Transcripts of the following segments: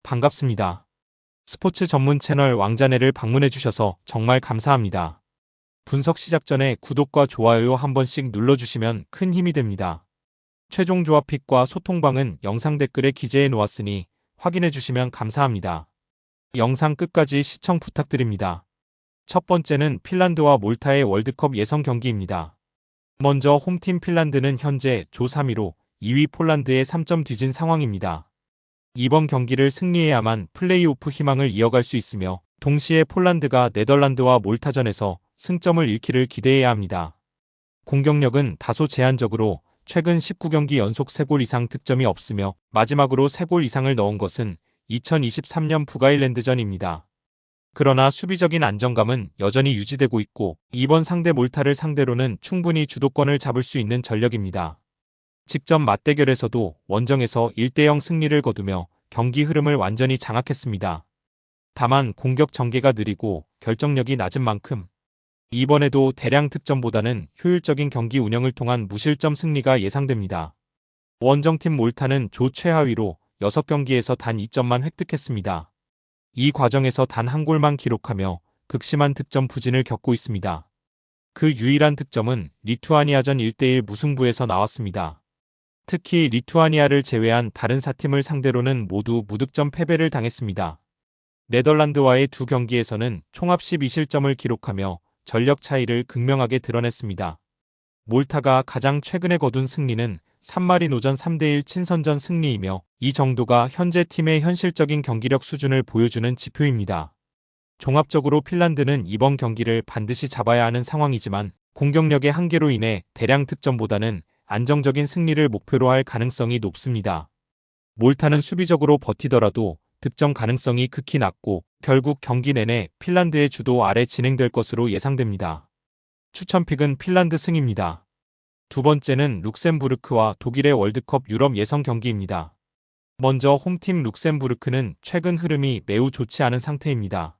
반갑습니다. 스포츠 전문 채널 왕자네를 방문해주셔서 정말 감사합니다. 분석 시작 전에 구독과 좋아요 한 번씩 눌러주시면 큰 힘이 됩니다. 최종 조합픽과 소통방은 영상 댓글에 기재해 놓았으니 확인해주시면 감사합니다. 영상 끝까지 시청 부탁드립니다. 첫 번째는 핀란드와 몰타의 월드컵 예선 경기입니다. 먼저 홈팀 핀란드는 현재 조 3위로 2위 폴란드에 3점 뒤진 상황입니다. 이번 경기를 승리해야만 플레이오프 희망을 이어갈 수 있으며 동시에 폴란드가 네덜란드와 몰타전에서 승점을 잃기를 기대해야 합니다. 공격력은 다소 제한적으로 최근 19경기 연속 3골 이상 득점이 없으며 마지막으로 3골 이상을 넣은 것은 2023년 북아일랜드전입니다. 그러나 수비적인 안정감은 여전히 유지되고 있고 이번 상대 몰타를 상대로는 충분히 주도권을 잡을 수 있는 전력입니다. 직전 맞대결에서도 원정에서 1대0 승리를 거두며 경기 흐름을 완전히 장악했습니다. 다만 공격 전개가 느리고 결정력이 낮은 만큼 이번에도 대량 득점보다는 효율적인 경기 운영을 통한 무실점 승리가 예상됩니다. 원정팀 몰타는 조 최하위로 6경기에서 단 2점만 획득했습니다. 이 과정에서 단 한 골만 기록하며 극심한 득점 부진을 겪고 있습니다. 그 유일한 득점은 리투아니아전 1대1 무승부에서 나왔습니다. 특히 리투아니아를 제외한 다른 4팀을 상대로는 모두 무득점 패배를 당했습니다. 네덜란드와의 두 경기에서는 총합 12실점을 기록하며 전력 차이를 극명하게 드러냈습니다. 몰타가 가장 최근에 거둔 승리는 산마리노전 3대1 친선전 승리이며 이 정도가 현재 팀의 현실적인 경기력 수준을 보여주는 지표입니다. 종합적으로 핀란드는 이번 경기를 반드시 잡아야 하는 상황이지만 공격력의 한계로 인해 대량 득점보다는 안정적인 승리를 목표로 할 가능성이 높습니다. 몰타는 수비적으로 버티더라도 득점 가능성이 극히 낮고 결국 경기 내내 핀란드의 주도 아래 진행될 것으로 예상됩니다. 추천픽은 핀란드 승입니다. 두 번째는 룩셈부르크와 독일의 월드컵 유럽 예선 경기입니다. 먼저 홈팀 룩셈부르크는 최근 흐름이 매우 좋지 않은 상태입니다.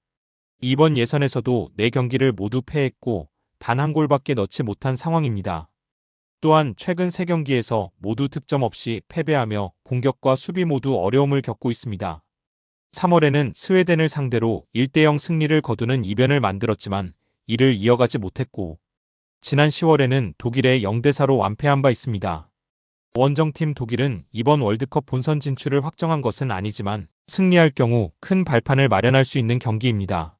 이번 예선에서도 4경기를 모두 패했고 단 한 골밖에 넣지 못한 상황입니다. 또한 최근 3경기에서 모두 득점 없이 패배하며 공격과 수비 모두 어려움을 겪고 있습니다. 3월에는 스웨덴을 상대로 1대0 승리를 거두는 이변을 만들었지만 이를 이어가지 못했고 지난 10월에는 독일에 0대4로 완패한 바 있습니다. 원정팀 독일은 이번 월드컵 본선 진출을 확정한 것은 아니지만 승리할 경우 큰 발판을 마련할 수 있는 경기입니다.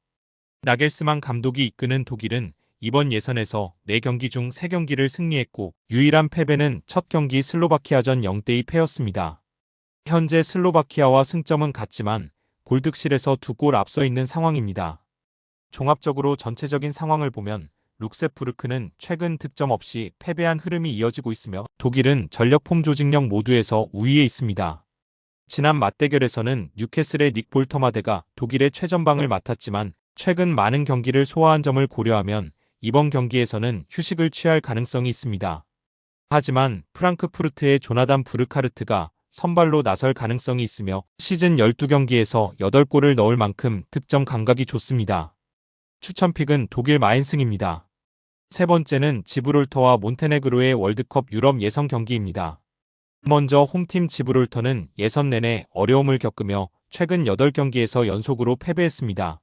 나겔스만 감독이 이끄는 독일은 이번 예선에서 4경기 중 3경기를 승리했고 유일한 패배는 첫 경기 슬로바키아전 0대2 패였습니다. 현재 슬로바키아와 승점은 같지만 골득실에서 2골 앞서 있는 상황입니다. 종합적으로 전체적인 상황을 보면 룩셈부르크는 최근 득점 없이 패배한 흐름이 이어지고 있으며 독일은 전력 폼 조직력 모두에서 우위에 있습니다. 지난 맞대결에서는 뉴캐슬의 닉 볼터마데가 독일의 최전방을 맡았지만 최근 많은 경기를 소화한 점을 고려하면 이번 경기에서는 휴식을 취할 가능성이 있습니다. 하지만 프랑크푸르트의 조나단 부르카르트가 선발로 나설 가능성이 있으며 시즌 12경기에서 8골을 넣을 만큼 득점 감각이 좋습니다. 추천픽은 독일 마인승입니다. 세 번째는 지브롤터와 몬테네그로의 월드컵 유럽 예선 경기입니다. 먼저 홈팀 지브롤터는 예선 내내 어려움을 겪으며 최근 8경기에서 연속으로 패배했습니다.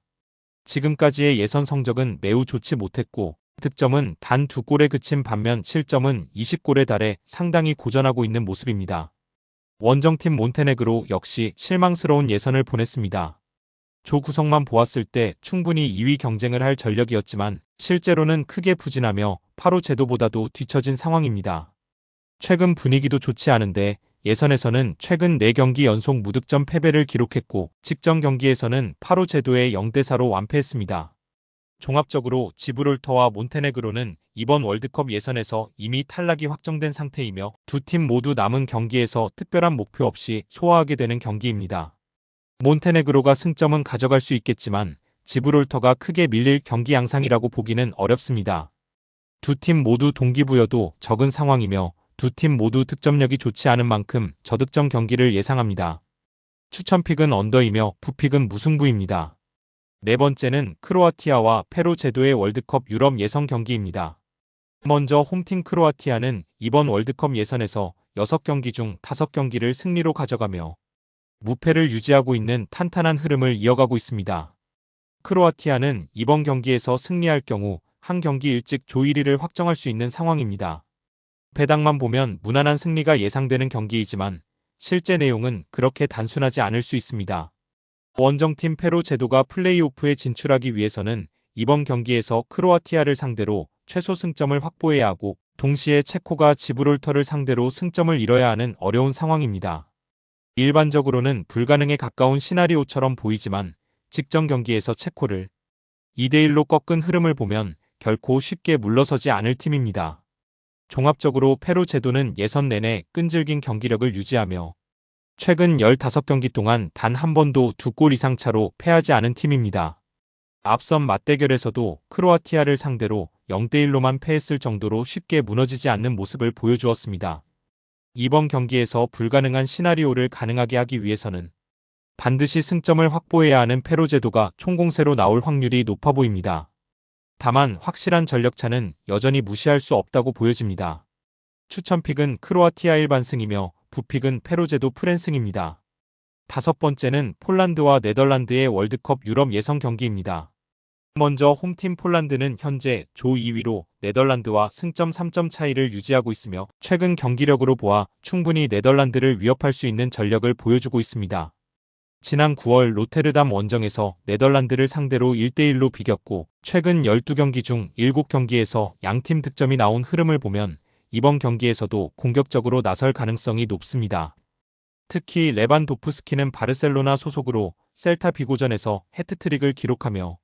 지금까지의 예선 성적은 매우 좋지 못했고 득점은 단 2골에 그친 반면 실점은 20골에 달해 상당히 고전하고 있는 모습입니다. 원정팀 몬테네그로 역시 실망스러운 예선을 보냈습니다. 조 구성만 보았을 때 충분히 2위 경쟁을 할 전력이었지만 실제로는 크게 부진하며 8호 제도보다도 뒤처진 상황입니다. 최근 분위기도 좋지 않은데 예선에서는 최근 4경기 연속 무득점 패배를 기록했고 직전 경기에서는 8호 제도에 0대4로 완패했습니다. 종합적으로 지브롤터와 몬테네그로는 이번 월드컵 예선에서 이미 탈락이 확정된 상태이며 두 팀 모두 남은 경기에서 특별한 목표 없이 소화하게 되는 경기입니다. 몬테네그로가 승점은 가져갈 수 있겠지만 지브롤터가 크게 밀릴 경기 양상이라고 보기는 어렵습니다. 두 팀 모두 동기부여도 적은 상황이며 두 팀 모두 득점력이 좋지 않은 만큼 저득점 경기를 예상합니다. 추천픽은 언더이며 부픽은 무승부입니다. 네 번째는 크로아티아와 페루 제도의 월드컵 유럽 예선 경기입니다. 먼저 홈팀 크로아티아는 이번 월드컵 예선에서 6경기 중 5경기를 승리로 가져가며 무패를 유지하고 있는 탄탄한 흐름을 이어가고 있습니다. 크로아티아는 이번 경기에서 승리할 경우 한 경기 일찍 조 1위를 확정할 수 있는 상황입니다. 배당만 보면 무난한 승리가 예상되는 경기이지만 실제 내용은 그렇게 단순하지 않을 수 있습니다. 원정팀 페루 제도가 플레이오프에 진출하기 위해서는 이번 경기에서 크로아티아를 상대로 최소 승점을 확보해야 하고 동시에 체코가 지브롤터를 상대로 승점을 잃어야 하는 어려운 상황입니다. 일반적으로는 불가능에 가까운 시나리오처럼 보이지만 직전 경기에서 체코를 2대1로 꺾은 흐름을 보면 결코 쉽게 물러서지 않을 팀입니다. 종합적으로 페루 제도는 예선 내내 끈질긴 경기력을 유지하며 최근 15경기 동안 단 한 번도 2골 이상 차로 패하지 않은 팀입니다. 앞선 맞대결에서도 크로아티아를 상대로 0대1로만 패했을 정도로 쉽게 무너지지 않는 모습을 보여주었습니다. 이번 경기에서 불가능한 시나리오를 가능하게 하기 위해서는 반드시 승점을 확보해야 하는 페루 제도가 총공세로 나올 확률이 높아 보입니다. 다만 확실한 전력차는 여전히 무시할 수 없다고 보여집니다. 추천픽은 크로아티아 일반승이며 부픽은 페루 제도 프랜승입니다. 다섯 번째는 폴란드와 네덜란드의 월드컵 유럽 예선 경기입니다. 먼저 홈팀 폴란드는 현재 조 2위로 네덜란드와 승점 3점 차이를 유지하고 있으며 최근 경기력으로 보아 충분히 네덜란드를 위협할 수 있는 전력을 보여주고 있습니다. 지난 9월 로테르담 원정에서 네덜란드를 상대로 1대1로 비겼고 최근 12경기 중 7경기에서 양팀 득점이 나온 흐름을 보면 이번 경기에서도 공격적으로 나설 가능성이 높습니다. 특히 레반도프스키는 바르셀로나 소속으로 셀타 비고전에서 해트트릭을 기록하며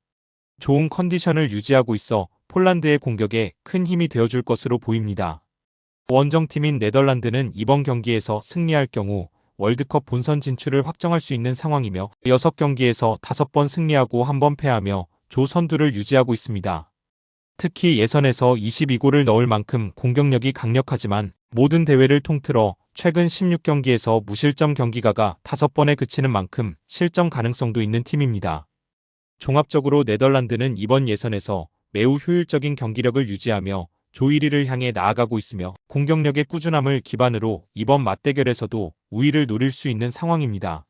좋은 컨디션을 유지하고 있어 폴란드의 공격에 큰 힘이 되어줄 것으로 보입니다. 원정팀인 네덜란드는 이번 경기에서 승리할 경우 월드컵 본선 진출을 확정할 수 있는 상황이며 6경기에서 5번 승리하고 1번 패하며 조 선두를 유지하고 있습니다. 특히 예선에서 22골을 넣을 만큼 공격력이 강력하지만 모든 대회를 통틀어 최근 16경기에서 무실점 경기가가 5번에 그치는 만큼 실점 가능성도 있는 팀입니다. 종합적으로 네덜란드는 이번 예선에서 매우 효율적인 경기력을 유지하며 조 1위를 향해 나아가고 있으며 공격력의 꾸준함을 기반으로 이번 맞대결에서도 우위를 노릴 수 있는 상황입니다.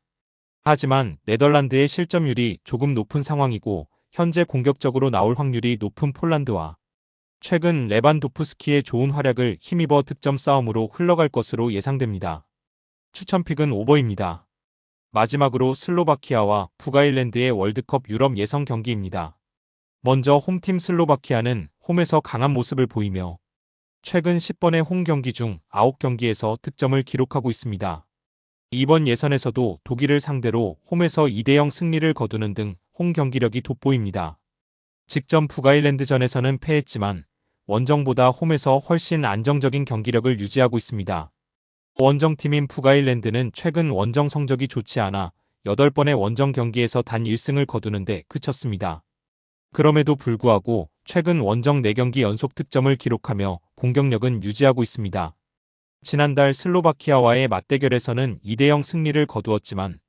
하지만 네덜란드의 실점률이 조금 높은 상황이고 현재 공격적으로 나올 확률이 높은 폴란드와 최근 레반도프스키의 좋은 활약을 힘입어 득점 싸움으로 흘러갈 것으로 예상됩니다. 추천픽은 오버입니다. 마지막으로 슬로바키아와 북아일랜드의 월드컵 유럽 예선 경기입니다. 먼저 홈팀 슬로바키아는 홈에서 강한 모습을 보이며 최근 10번의 홈 경기 중 9경기에서 득점을 기록하고 있습니다. 이번 예선에서도 독일을 상대로 홈에서 2대0 승리를 거두는 등 홈 경기력이 돋보입니다. 직전 북아일랜드전에서는 패했지만 원정보다 홈에서 훨씬 안정적인 경기력을 유지하고 있습니다. 원정팀인 북아일랜드는 최근 원정 성적이 좋지 않아 8번의 원정 경기에서 단 1승을 거두는데 그쳤습니다. 그럼에도 불구하고 최근 원정 4경기 연속 득점을 기록하며 공격력은 유지하고 있습니다. 지난달 슬로바키아와의 맞대결에서는 2대0 승리를 거두었지만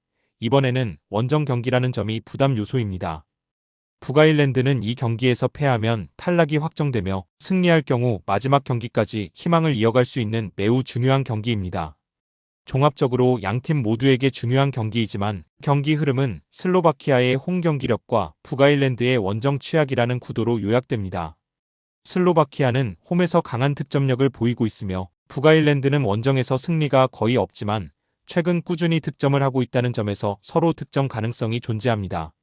이번에는 원정 경기라는 점이 부담 요소입니다. 북아일랜드는 이 경기에서 패하면 탈락이 확정되며 승리할 경우 마지막 경기까지 희망을 이어갈 수 있는 매우 중요한 경기입니다. 종합적으로 양팀 모두에게 중요한 경기이지만 경기 흐름은 슬로바키아의 홈 경기력과 북아일랜드의 원정 취약이라는 구도로 요약됩니다. 슬로바키아는 홈에서 강한 득점력을 보이고 있으며 북아일랜드는 원정에서 승리가 거의 없지만 최근 꾸준히 득점을 하고 있다는 점에서 서로 득점 가능성이 존재합니다.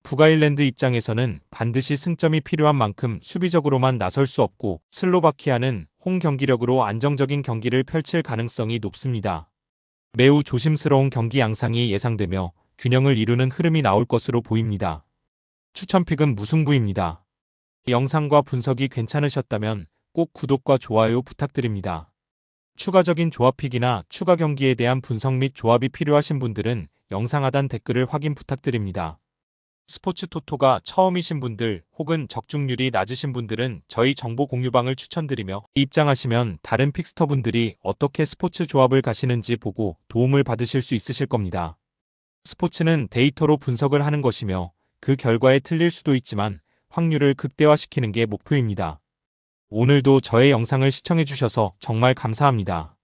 북아일랜드 입장에서는 반드시 승점이 필요한 만큼 수비적으로만 나설 수 없고 슬로바키아는 홈 경기력으로 안정적인 경기를 펼칠 가능성이 높습니다. 매우 조심스러운 경기 양상이 예상되며 균형을 이루는 흐름이 나올 것으로 보입니다. 추천픽은 무승부입니다. 영상과 분석이 괜찮으셨다면 꼭 구독과 좋아요 부탁드립니다. 추가적인 조합픽이나 추가 경기에 대한 분석 및 조합이 필요하신 분들은 영상 하단 댓글을 확인 부탁드립니다. 스포츠 토토가 처음이신 분들 혹은 적중률이 낮으신 분들은 저희 정보 공유방을 추천드리며 입장하시면 다른 픽스터분들이 어떻게 스포츠 조합을 가시는지 보고 도움을 받으실 수 있으실 겁니다. 스포츠는 데이터로 분석을 하는 것이며 그 결과에 틀릴 수도 있지만 확률을 극대화시키는 게 목표입니다. 오늘도 저의 영상을 시청해주셔서 정말 감사합니다.